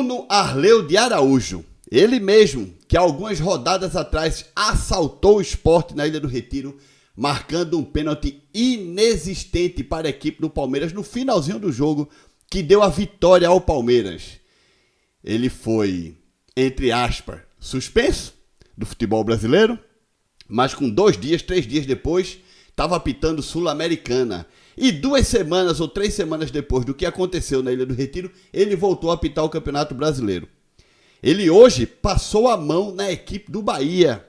Bruno Arleu de Araújo, ele mesmo, que algumas rodadas atrás assaltou o Sport na Ilha do Retiro, marcando um pênalti inexistente para a equipe do Palmeiras no finalzinho do jogo, que deu a vitória ao Palmeiras. Ele foi, entre aspas, suspenso do futebol brasileiro, mas com 3 dias depois, estava apitando Sul-Americana. E 2 semanas ou 3 semanas depois do que aconteceu na Ilha do Retiro, ele voltou a apitar o Campeonato Brasileiro. Ele hoje passou a mão na equipe do Bahia,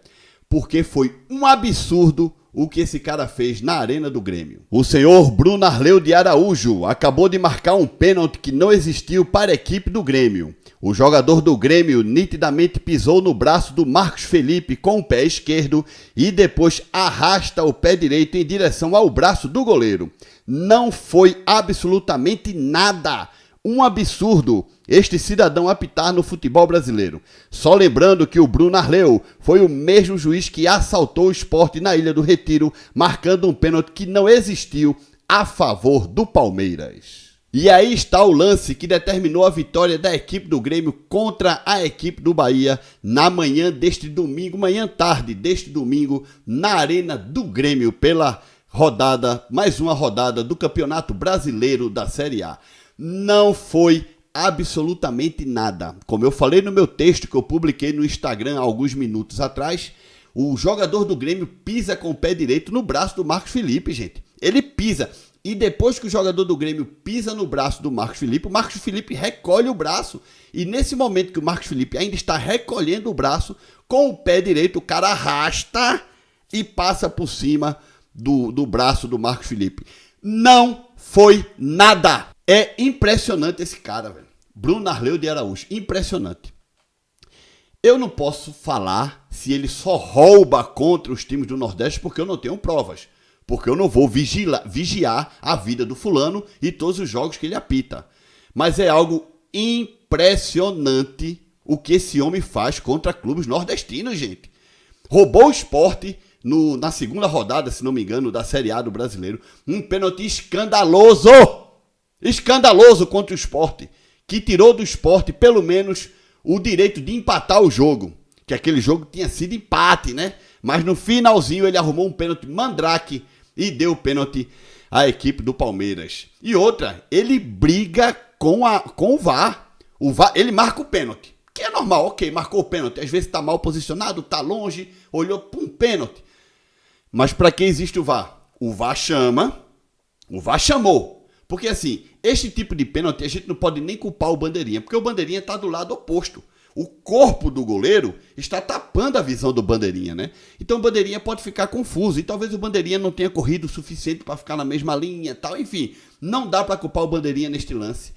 porque foi um absurdo o que esse cara fez na Arena do Grêmio. O senhor Bruno Arleu de Araújo acabou de marcar um pênalti que não existiu para a equipe do Grêmio. O jogador do Grêmio nitidamente pisou no braço do Marcos Felipe com o pé esquerdo e depois arrasta o pé direito em direção ao braço do goleiro. Não foi absolutamente nada. Um absurdo este cidadão apitar no futebol brasileiro. Só lembrando que o Bruno Arleu foi o mesmo juiz que assaltou o Sport na Ilha do Retiro, marcando um pênalti que não existiu a favor do Palmeiras. E aí está o lance que determinou a vitória da equipe do Grêmio contra a equipe do Bahia na manhã deste domingo, tarde deste domingo, na Arena do Grêmio, pela rodada, mais uma rodada do Campeonato Brasileiro da Série A. Não foi absolutamente nada. Como eu falei no meu texto que eu publiquei no Instagram há alguns minutos atrás, o jogador do Grêmio pisa com o pé direito no braço do Marcos Felipe, gente. Ele pisa. E depois que o jogador do Grêmio pisa no braço do Marcos Felipe, o Marcos Felipe recolhe o braço. E nesse momento que o Marcos Felipe ainda está recolhendo o braço, com o pé direito o cara arrasta e passa por cima do braço do Marcos Felipe. Não foi nada. É impressionante esse cara, velho. Bruno Arleu de Araújo. Impressionante. Eu não posso falar se ele só rouba contra os times do Nordeste porque eu não tenho provas. Porque eu não vou vigiar a vida do fulano e todos os jogos que ele apita. Mas é algo impressionante o que esse homem faz contra clubes nordestinos, gente. Roubou o Sport na segunda rodada, se não me engano, da Série A do Brasileiro. Um pênalti escandaloso! Escandaloso contra o Sport, que tirou do Sport pelo menos o direito de empatar o jogo, que aquele jogo tinha sido empate, né? Mas no finalzinho ele arrumou um pênalti mandrake e deu o pênalti à equipe do Palmeiras. E outra, ele briga com o VAR. O VAR, ele marca o pênalti, que é normal, ok, marcou o pênalti. Às vezes tá mal posicionado, tá longe, olhou para um pênalti. Mas para que existe o VAR? O VAR chamou. Porque assim, este tipo de pênalti a gente não pode nem culpar o bandeirinha, porque o bandeirinha está do lado oposto. O corpo do goleiro está tapando a visão do bandeirinha, né? Então o bandeirinha pode ficar confuso e talvez o bandeirinha não tenha corrido o suficiente para ficar na mesma linha, tal. Enfim, não dá para culpar o bandeirinha neste lance.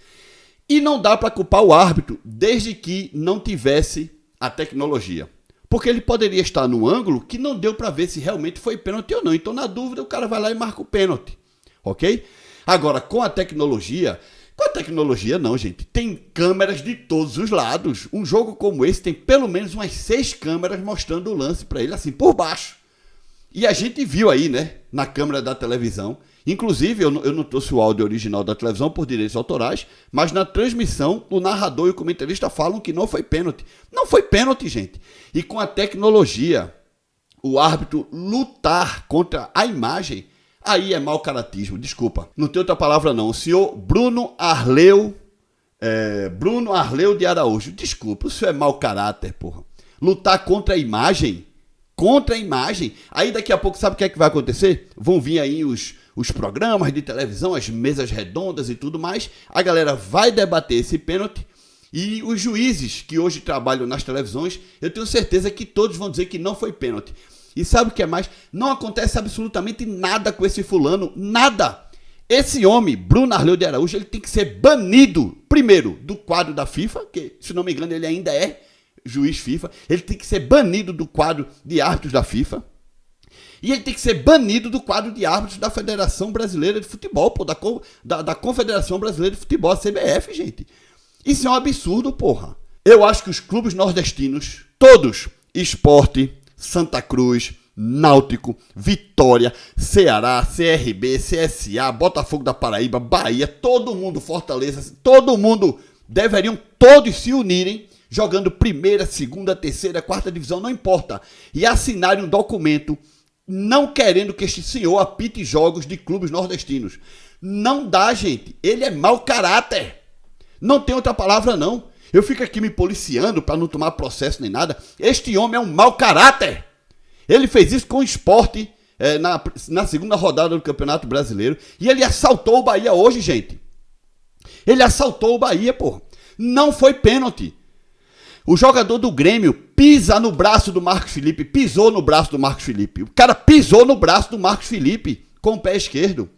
E não dá para culpar o árbitro desde que não tivesse a tecnologia. Porque ele poderia estar no ângulo que não deu para ver se realmente foi pênalti ou não. Então na dúvida o cara vai lá e marca o pênalti, ok? Agora, com a tecnologia não, gente. Tem câmeras de todos os lados. Um jogo como esse tem pelo menos umas 6 câmeras mostrando o lance para ele, assim, por baixo. E a gente viu aí, né, na câmera da televisão. Inclusive, eu não trouxe o áudio original da televisão por direitos autorais, mas na transmissão, o narrador e o comentarista falam que não foi pênalti. Não foi pênalti, gente. E com a tecnologia, o árbitro lutar contra a imagem, aí é mau caratismo, desculpa. Não tem outra palavra não. O senhor Bruno Arleu de Araújo. Desculpa, o senhor é mau caráter, porra. Lutar contra a imagem. Aí daqui a pouco, sabe o que é que vai acontecer? Vão vir aí os programas de televisão, as mesas redondas e tudo mais. A galera vai debater esse pênalti. E os juízes que hoje trabalham nas televisões, eu tenho certeza que todos vão dizer que não foi pênalti. E sabe o que é mais? Não acontece absolutamente nada com esse fulano, nada. Esse homem, Bruno Arleu de Araújo, ele tem que ser banido, primeiro, do quadro da FIFA, que, se não me engano, ele ainda é juiz FIFA. Ele tem que ser banido do quadro de árbitros da FIFA. E ele tem que ser banido do quadro de árbitros da Federação Brasileira de Futebol, pô, da Confederação Brasileira de Futebol, a CBF, gente. Isso é um absurdo, porra. Eu acho que os clubes nordestinos, todos, Sport, Santa Cruz, Náutico, Vitória, Ceará, CRB, CSA, Botafogo da Paraíba, Bahia, todo mundo, Fortaleza, todo mundo deveriam todos se unirem, jogando primeira, segunda, terceira, quarta divisão, não importa, e assinarem um documento não querendo que este senhor apite jogos de clubes nordestinos. Não dá, gente. Ele é mau caráter. Não tem outra palavra, não. Eu fico aqui me policiando para não tomar processo nem nada. Este homem é um mau caráter. Ele fez isso com o Sport na segunda rodada do Campeonato Brasileiro. E ele assaltou o Bahia hoje, gente. Ele assaltou o Bahia, pô. Não foi pênalti. O jogador do Grêmio pisa no braço do Marcos Felipe. Pisou no braço do Marcos Felipe. O cara pisou no braço do Marcos Felipe com o pé esquerdo.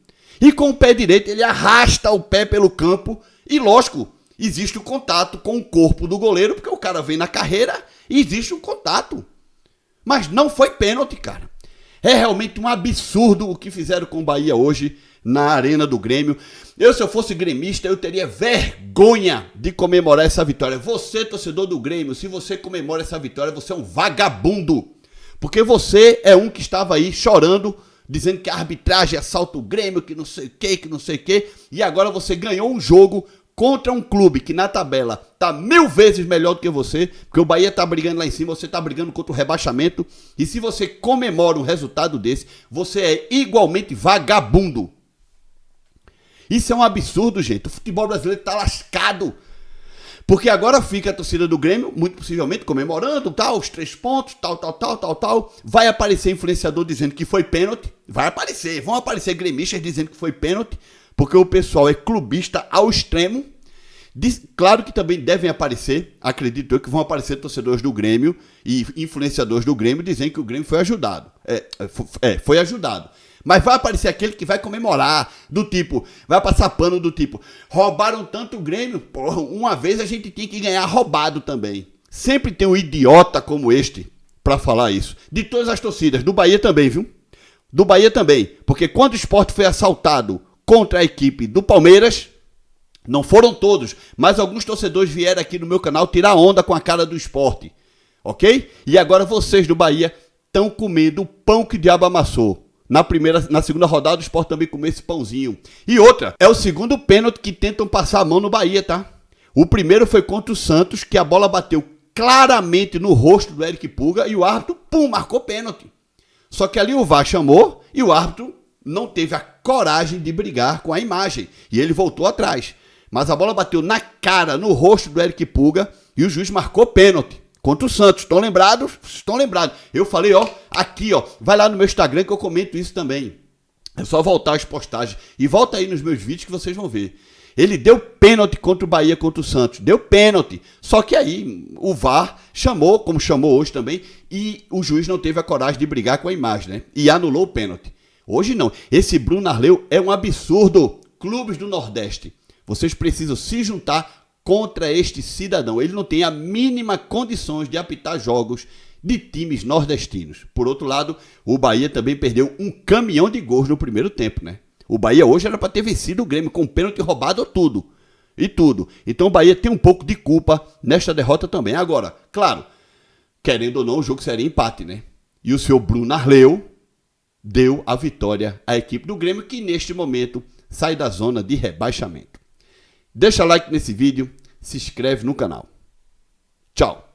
E com o pé direito ele arrasta o pé pelo campo. E lógico, existe o contato com o corpo do goleiro, porque o cara vem na carreira e existe um contato. Mas não foi pênalti, cara. É realmente um absurdo o que fizeram com o Bahia hoje na Arena do Grêmio. Se eu fosse gremista, eu teria vergonha de comemorar essa vitória. Você, torcedor do Grêmio, se você comemora essa vitória, você é um vagabundo. Porque você é um que estava aí chorando, dizendo que a arbitragem assalta o Grêmio, que não sei o que. E agora você ganhou um jogo contra um clube que na tabela tá 1000 vezes melhor do que você, porque o Bahia tá brigando lá em cima, você tá brigando contra o rebaixamento, e se você comemora um resultado desse, você é igualmente vagabundo. Isso é um absurdo, gente. O futebol brasileiro tá lascado. Porque agora fica a torcida do Grêmio, muito possivelmente, comemorando, tal, os 3 pontos, tal. Vai aparecer influenciador dizendo que foi pênalti. Vão aparecer gremistas dizendo que foi pênalti, porque o pessoal é clubista ao extremo. Claro que também devem aparecer, acredito eu, que vão aparecer torcedores do Grêmio e influenciadores do Grêmio dizendo que o Grêmio foi ajudado. Foi ajudado. Mas vai aparecer aquele que vai comemorar, do tipo, vai passar pano do tipo, roubaram tanto o Grêmio, porra, uma vez a gente tinha que ganhar roubado também. Sempre tem um idiota como este pra falar isso. De todas as torcidas, do Bahia também, viu? Do Bahia também, porque quando o Sport foi assaltado contra a equipe do Palmeiras, não foram todos, mas alguns torcedores vieram aqui no meu canal tirar onda com a cara do Sport, ok? E agora vocês do Bahia estão comendo o pão que o diabo amassou. Na segunda rodada, o Sport também comeu esse pãozinho. E outra, é o segundo pênalti que tentam passar a mão no Bahia, tá? O primeiro foi contra o Santos, que a bola bateu claramente no rosto do Eric Puga e o árbitro, marcou pênalti. Só que ali o VAR chamou e o árbitro não teve a coragem de brigar com a imagem. E ele voltou atrás. Mas a bola bateu na cara, no rosto do Eric Puga e o juiz marcou pênalti. Contra o Santos, estão lembrados? Estão lembrados. Eu falei, aqui, vai lá no meu Instagram que eu comento isso também. É só voltar as postagens. E volta aí nos meus vídeos que vocês vão ver. Ele deu pênalti contra o Bahia, contra o Santos. Deu pênalti. Só que aí o VAR chamou, como chamou hoje também, e o juiz não teve a coragem de brigar com a imagem, né? E anulou o pênalti. Hoje não. Esse Bruno Arleu é um absurdo. Clubes do Nordeste, vocês precisam se juntar contra este cidadão. Ele não tem a mínima condições de apitar jogos de times nordestinos. Por outro lado, o Bahia também perdeu um caminhão de gols no primeiro tempo, né? O Bahia hoje era para ter vencido o Grêmio com pênalti roubado tudo. Então o Bahia tem um pouco de culpa nesta derrota também. Agora, claro, querendo ou não, o jogo seria empate, né? E o seu Bruno Arleu deu a vitória à equipe do Grêmio, que neste momento sai da zona de rebaixamento. Deixa like nesse vídeo, se inscreve no canal. Tchau!